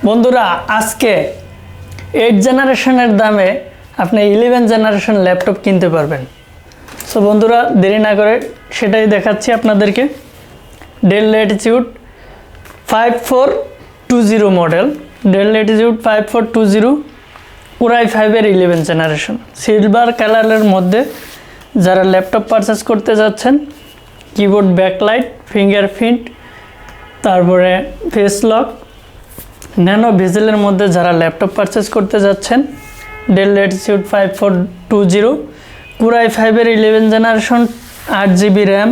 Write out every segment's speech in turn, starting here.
বন্ধুরা আজকে 8 জেনারেশনের দামে আপনি 11 জেনারেশন ল্যাপটপ কিনতে পারবেন। সো বন্ধুরা দেরি না করে সেটাই দেখাচ্ছি আপনাদেরকে। Del Latitude 5420 model, del Latitude 5420 Core i5-এর 11 generation silver কালারের মধ্যে যারা ল্যাপটপ পারচেস করতে যাচ্ছেন, কিবোর্ড ব্যাকলাইট, ফিঙ্গারপ্রিন্ট, তারপরে ফেস লক, ন্যানো বেজেলের মধ্যে যারা ল্যাপটপ পারচেস করতে যাচ্ছেন, del Latitude 5420 Core i5-এর 11 generation 8GB RAM,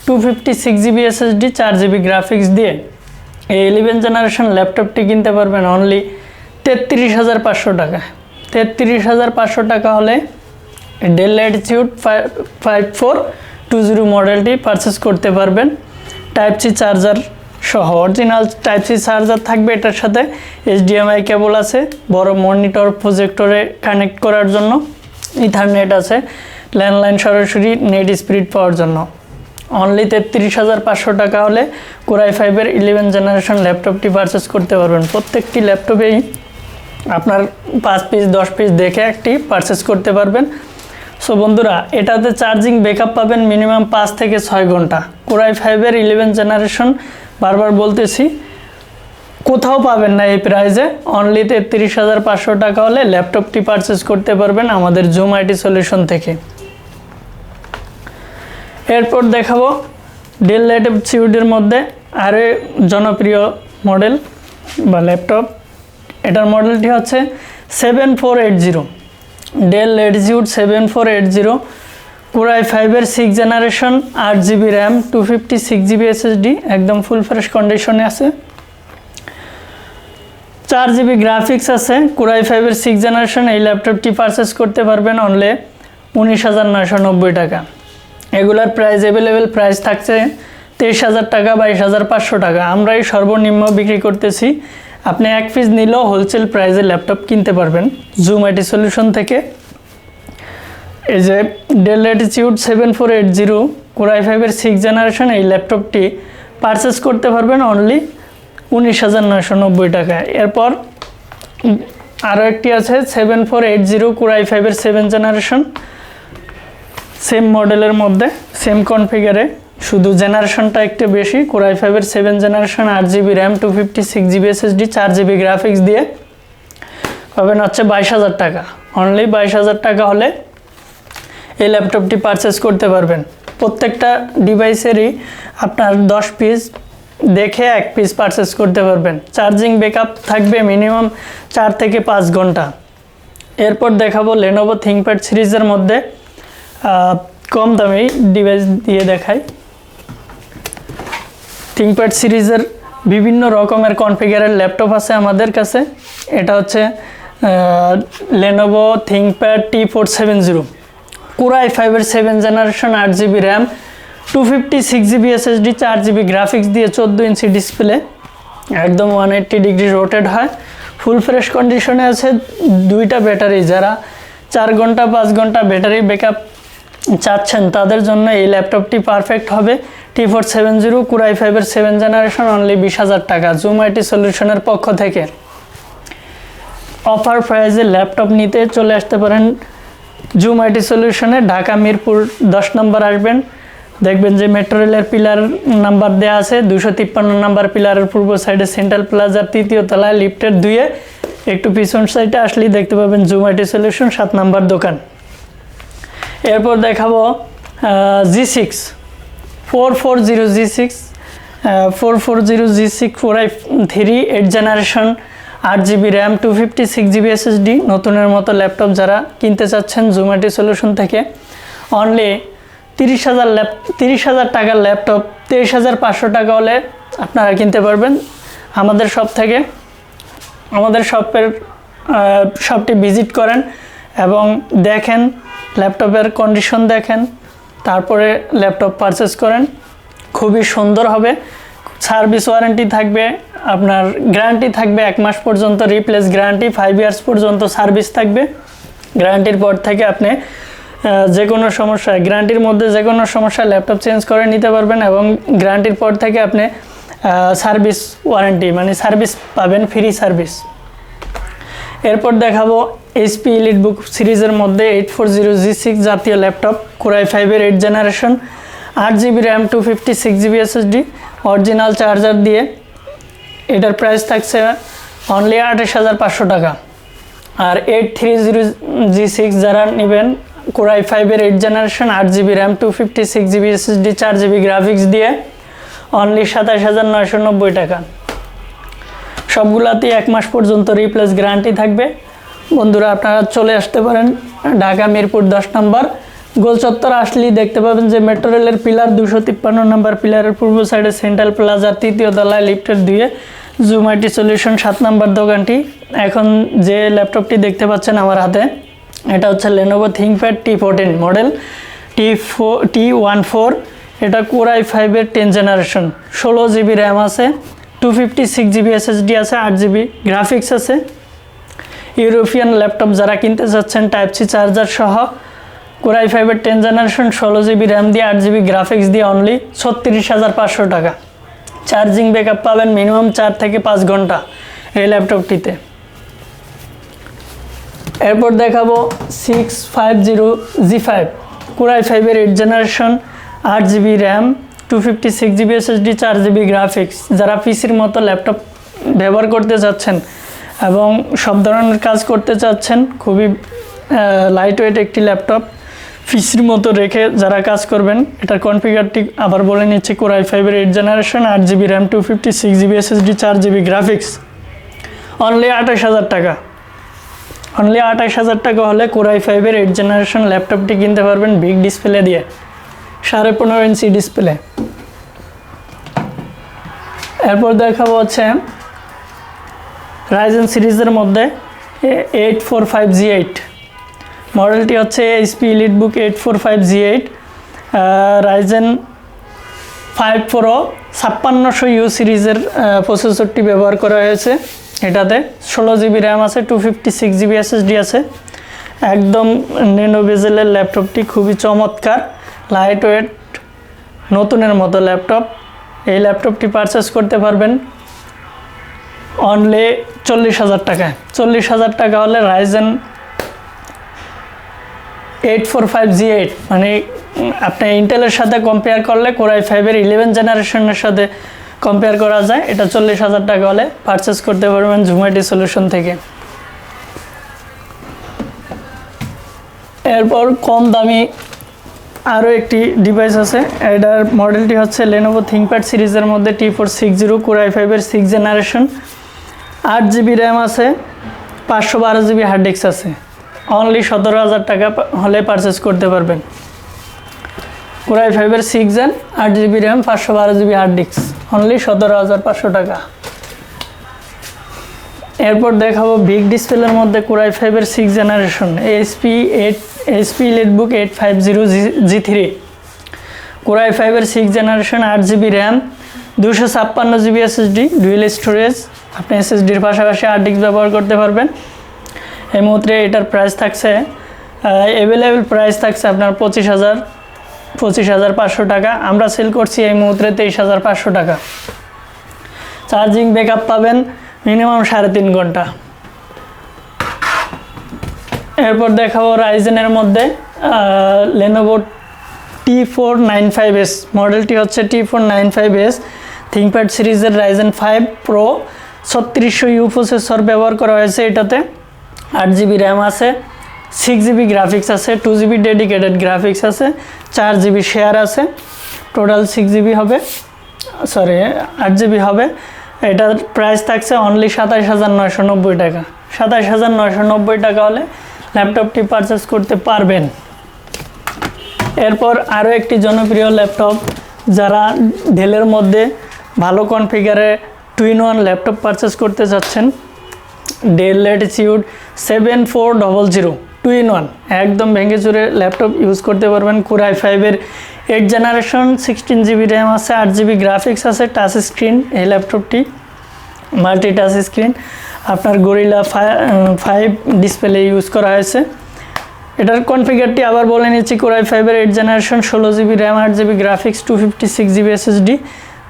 256GB SSD, 4GB graphics দিয়ে এই 11 জেনারেশন ল্যাপটপটি কিনতে পারবেন অনলি 33,500 টাকা। 33,500 টাকা হলে ডেল ল্যাটিটিউড 5420 মডেলটি পারচেস করতে পারবেন। টাইপ সি চার্জার সহ অরিজিনাল টাইপ সি চার্জার থাকবে, এটার সাথে HDMI কেবল আছে, বড় মনিটর প্রজেক্টরে কানেক্ট করার জন্য, ইথারনেট আছে, ল্যান্ডলাইন সরাসরি নেট স্পিড পাওয়ার জন্য। অনলি 33,500 টাকা হলে Core i5-এর 11 জেনারেশন ল্যাপটপটি পারচেস করতে পারবেন। প্রত্যেকটি ল্যাপটপেই আপনার 5 পিস 10 পিস দেখে একটি পারচেস করতে পারবেন। সো বন্ধুরা এটাতে চার্জিং ব্যাকআপ পাবেন মিনিমাম 5 থেকে 6 ঘন্টা। Core i5-এর 11 জেনারেশন বারবার বলতেছি কোথাও পাবেন না এই প্রাইসে। অনলি 33,500 টাকা হলে ল্যাপটপটি পারচেস করতে পারবেন আমাদের জুম আইটি সলিউশন থেকে। এরপর দেখাবো ডেল ল্যাটিটিউডের মধ্যে আরও জনপ্রিয় মডেল বা ল্যাপটপ। এটার মডেলটি হচ্ছে 7480, ডেল ল্যাটিটিউড 7480 Core i5-এর 6 generation 8GB RAM, 256GB SSD, একদম ফুল ফ্রেশ কন্ডিশনে আছে, 4GB গ্রাফিক্স আছে। Core i5-এর 6 জেনারেশন এই ল্যাপটপটি পারচেস করতে পারবেন অনলি 19,990 টাকা। এগুলার প্রাইস অ্যাভেলেবেল প্রাইস থাকছে 23,000 টাকা, 22,500 টাকা। আমরা এই সর্বনিম্ন বিক্রি করতেছি। আপনি এক পিস নিলেও হোলসেল প্রাইসে ল্যাপটপ কিনতে পারবেন জুম আইটি সলিউশন থেকে। এই যে ডেল ল্যাটিটিউড 7480 Core i5-এর 6 জেনারেশন এই ল্যাপটপটি পারচেস করতে পারবেন অনলি 19,990 টাকা। এরপর আরও একটি আছে 7480 Core i5-এর 7 জেনারেশন, সেম মডেলের মধ্যে সেম কনফিগারে, শুধু জেনারেশনটা একটু বেশি। Core i5-এর 7 generation 8GB RAM, 256GB SSD, 4GB graphics দিয়ে পাবেন হচ্ছে 22,000 টাকা। অনলি 22,000 টাকা হলে এই ল্যাপটপটি পারচেস করতে পারবেন। প্রত্যেকটা ডিভাইসেরই আপনার 10 পিস দেখে এক পিস পারচেস করতে পারবেন। চার্জিং ব্যাকআপ থাকবে মিনিমাম 4 থেকে 5 ঘন্টা। এরপর দেখাবো Lenovo ThinkPad সিরিজের মধ্যে কম দামি ডিভাইস দিয়ে দেখাই। ThinkPad সিরিজের বিভিন্ন রকমের কনফিগারের ল্যাপটপ আছে আমাদের কাছে। এটা হচ্ছে Lenovo ThinkPad T470 Core i5-এর 7 generation 8GB RAM, 256GB SSD, 4GB graphics দিয়ে 14 ইঞ্চি ডিসপ্লে, একদম 180 ডিগ্রি রোটেট হয়, ফুল ফ্রেশ কন্ডিশনে আছে। দুইটা ব্যাটারি, যারা 4 ঘন্টা 5 ঘন্টা ব্যাটারি ব্যাকআপ চাচ্ছেন তাদের জন্য এই ল্যাপটপটি পারফেক্ট হবে। T470 Core i5-এর 7 জেনারেশন অনলি 20,000 টাকা জুম আইটি সলিউশনের পক্ষ থেকে। অফার প্রাইসে ল্যাপটপ নিতে চলে আসতে পারেন জুম আইটি সলিউশনে। ঢাকা মিরপুর 10 নম্বর আসবেন, দেখবেন যে মেট্রো রেলের পিলার নাম্বার দেওয়া আছে, 253 নম্বর পিলারের পূর্ব সাইডে সেন্ট্রাল প্লাজার 3য় তলায় লিফটের 2-এ একটু পিছন সাইডে আসলেই দেখতে পাবেন জুম আইটি সলিউশন 7 নম্বর দোকান। এরপর দেখাবো G6 440G6 Core i3 8 generation 8GB RAM, 256GB SSD, নতুনের মতো ল্যাপটপ যারা কিনতে চাচ্ছেন জুম আইটি সলিউশন থেকে অনলি 30,000 টাকার ল্যাপটপ 23,500 টাকা হলে আপনারা কিনতে পারবেন আমাদের শপ থেকে। আমাদের শপটি ভিজিট করেন এবং দেখেন, ল্যাপটপের কন্ডিশন দেখেন, তারপরে ল্যাপটপ পারচেস করেন। খুবই সুন্দর হবে। সার্ভিস ওয়ারেন্টি থাকবে, আপনার গ্যারান্টি থাকবে 1 মাস পর্যন্ত, রিপ্লেস গ্যারান্টি 5 ইয়ার্স পর্যন্ত সার্ভিস থাকবে। গ্যারান্টির পর থেকে আপনি যে কোনো সমস্যা, গ্যারান্টির মধ্যে যে কোনো সমস্যা ল্যাপটপ চেঞ্জ করে নিতে পারবেন এবং গ্যারান্টির পর থেকে আপনি সার্ভিস ওয়ারেন্টি, মানে সার্ভিস পাবেন, ফ্রি সার্ভিস। এরপর দেখাবো এইচপি এলিটবুক সিরিজের মধ্যে 840G6 জাতীয় laptop, Core i5-এর 8 generation, 8GB RAM, 256GB SSD, original charger দিয়ে। এটার প্রাইস থাকছে অনলি 28,500 টাকা। আর 830G6 যারা নেবেন, Core i5-এর 8 generation, 8GB RAM, 256GB SSD, 4GB graphics দিয়ে অনলি 27,990 টাকা। সবগুলাতেই 1 মাস পর্যন্ত রিপ্লেস গ্যারান্টি থাকবে। বন্ধুরা, আপনারা চলে আসতে পারেন ঢাকা মিরপুর 10 নম্বর গোল চত্বর। আসলেই দেখতে পাবেন যে মেট্রো রেলের পিলার 253 নম্বর পিলারের পূর্ব সাইডে সেন্ট্রাল প্লাজার 3য় তলায় লিফটের 2-এ জুম আইটি সলিউশন 7 নম্বর দোকানটি। এখন যে ল্যাপটপটি দেখতে পাচ্ছেন আমার হাতে, এটা হচ্ছে Lenovo ThinkPad T14 model T14। এটা Core i5-এর 10 জেনারেশন, 16GB র্যাম আছে, 256GB SSD আছে, 8GB গ্রাফিক্স আছে। ইউরোপিয়ান ল্যাপটপ যারা কিনতে চাচ্ছেন টাইপ সি চার্জার সহ, Core i5-এর 10 জেনারেশন, 16GB র্যাম দিয়ে, 8GB গ্রাফিক্স দিয়ে অনলি 36,500 টাকা। চার্জিং ব্যাকআপ পাবেন মিনিমাম 4 থেকে 5 ঘন্টা এই ল্যাপটপটিতে। এরপর দেখাবো 650G5 Core i5-এর 8 generation, 8GB RAM, 256GB SSD, 4GB graphics. যারা পিসির মতো ল্যাপটপ ব্যবহার করতে চাচ্ছেন এবং সব ধরনের কাজ করতে চাচ্ছেন, খুবই লাইট ওয়েট একটি ল্যাপটপ, পিসির মতো রেখে যারা কাজ করবেন, এটার কনফিগারটি আবার বলে নিচ্ছি। Core i5-এর 8 generation, 8GB RAM, 256GB SSD, 4GB graphics, only 28,000 টাকা। অনলি 28,000 টাকা হলে Core i5-এর 8 জেনারেশন ল্যাপটপটি কিনতে পারবেন বিগ ডিসপ্লে দিয়ে, 15.5 ইঞ্চি ডিসপ্লে। এরপর দেখাবো হচ্ছে Ryzen সিরিজের মধ্যে 845G8 মডেলটি হচ্ছে HP EliteBook 845G8 Ryzen 5 Pro 5600U সিরিজের প্রসেসরটি ব্যবহার করা হয়েছে। এটাতে 16GB র্যাম আছে, 256GB SSD আছে। একদম ন্যানো বেজেলের ল্যাপটপটি, খুবই চমৎকার, লাইট ওয়েট, নতুনের মতো ল্যাপটপ। এই ল্যাপটপটি পারচেস করতে পারবেন অনলি 40,000 টাকায়। 40,000 টাকা হলে Ryzen 845G8, মানে আপনি ইন্টেলের সাথে কম্পেয়ার করলে Core i5-এর 11 জেনারেশনের সাথে কম্পেয়ার করা যায়। এটা 40,000 টাকা হলে পারচেস করতে পারবেন জুম আইটি সলিউশন থেকে। এরপর কম দামি আরও একটি ডিভাইস আছে। এটার মডেলটি হচ্ছে Lenovo ThinkPad সিরিজের মধ্যে T460 Core i5-এর 6 জেনারেশন, 8GB র্যাম আছে, 512GB হার্ড ডিস্ক আছে। অনলি 17,000 টাকা হলে পারচেস করতে পারবেন। Core i5-এর 6 gen, 8GB RAM, 512GB hard disk, only 17,500 টাকা। এরপর দেখাবো বিগ ডিসপ্লের মধ্যে Core i5-এর 6 generation HP EliteBook 850G3 Core i5-এর 6 generation, 8GB RAM, 256GB SSD, dual storage. আপনি SSDর পাশাপাশি হার্ড ডিস্ক ব্যবহার করতে পারবেন। এই মুহূর্তে এটার প্রাইস থাকছে, অ্যাভেলেবেল প্রাইস থাকছে আপনার 25,500 টাকা। আমরা সেল করছি এই মুহূর্তে 23,500 টাকা। চার্জিং ব্যাকআপ পাবেন মিনিমাম 3.5 ঘন্টা। এরপর দেখাবো রাইজেনের মধ্যে Lenovo T495S মডেলটি হচ্ছে T495S ThinkPad সিরিজের Ryzen 5 Pro 3600U প্রসেসর ব্যবহার করা হয়েছে। এটাতে 8GB র্যাম আছে, 6GB গ্রাফিক্স আছে, 2GB ডেডিকেটেড গ্রাফিক্স আছে, 4GB শেয়ার আছে। টোটাল 6GB হবে, 8GB হবে। এটার প্রাইস থাকছে অনলি 27,990 টাকা। 27,990 টাকা হলে ল্যাপটপটি পারচেস করতে পারবেন। এরপর আরও একটি জনপ্রিয় ল্যাপটপ, যারা ডেলের মধ্যে ভালো কনফিগারে 2-in-1 ল্যাপটপ পারচেস করতে চাচ্ছেন, ডেল ল্যাটিটিউড 7400 2-in-1 একদম ভেঙে চুরে ল্যাপটপ ইউজ করতে পারবেন। Core i5-এর 8 জেনারেশন, 16GB র্যাম আছে, 8GB গ্রাফিক্স আছে, টাচ স্ক্রিন। এই ল্যাপটপটি মাল্টি টাচ স্ক্রিন, আপনার Gorilla 5 ডিসপ্লে ইউজ করা হয়েছে। এটার কনফিগারটি আবার বলে নিচ্ছি। Core i5-এর 8 generation, 16GB RAM, 8GB graphics, 256GB SSD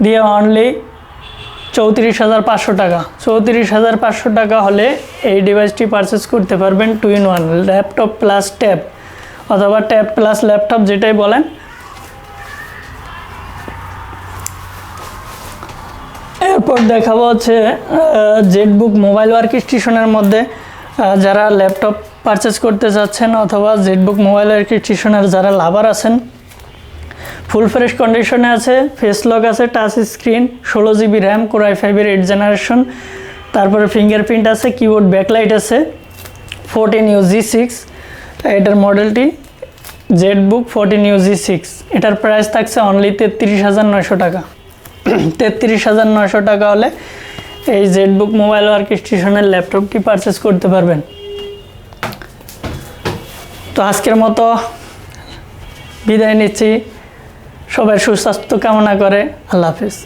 দিয়ে অনলি 34,500 টাকা। 34,500 টাকা হলে এই ডিভাইসটি পারচেস করতে পারবেন 2-in-1 ল্যাপটপ প্লাস ট্যাব অথবা ট্যাব প্লাস ল্যাপটপ যেটাই বলেন। এরপর দেখাবো হচ্ছে জেটবুক মোবাইল ওয়ার্ক স্টেশনের মধ্যে যারা ল্যাপটপ পারচেস করতে চাচ্ছেন অথবা জেটবুক মোবাইল ওয়ার্ক স্টেশনের যারা লাভার আছেন, ফুল ফ্রেশ কন্ডিশনে আছে, ফেস লক আছে, touch screen, 16 GB RAM, core i5-এর 8th জেনারেশন, তারপরে ফিঙ্গারপ্রিন্ট আছে, কিবোর্ড ব্যাকলাইট আছে, 14UG6 এটার মডেলটি জেটবুক 14UG6। এটার প্রাইস থাকছে অনলি 33,900 টাকা। 33,900 টাকা হলে এই জেটবুক মোবাইল ওয়ার্ক স্টেশনের ল্যাপটপটি পারচেস করতে পারবেন। তো আজকের মতো বিদায় নিচ্ছি, সবাই সুস্বাস্থ্য কামনা করে, আল্লাহ হাফেজ।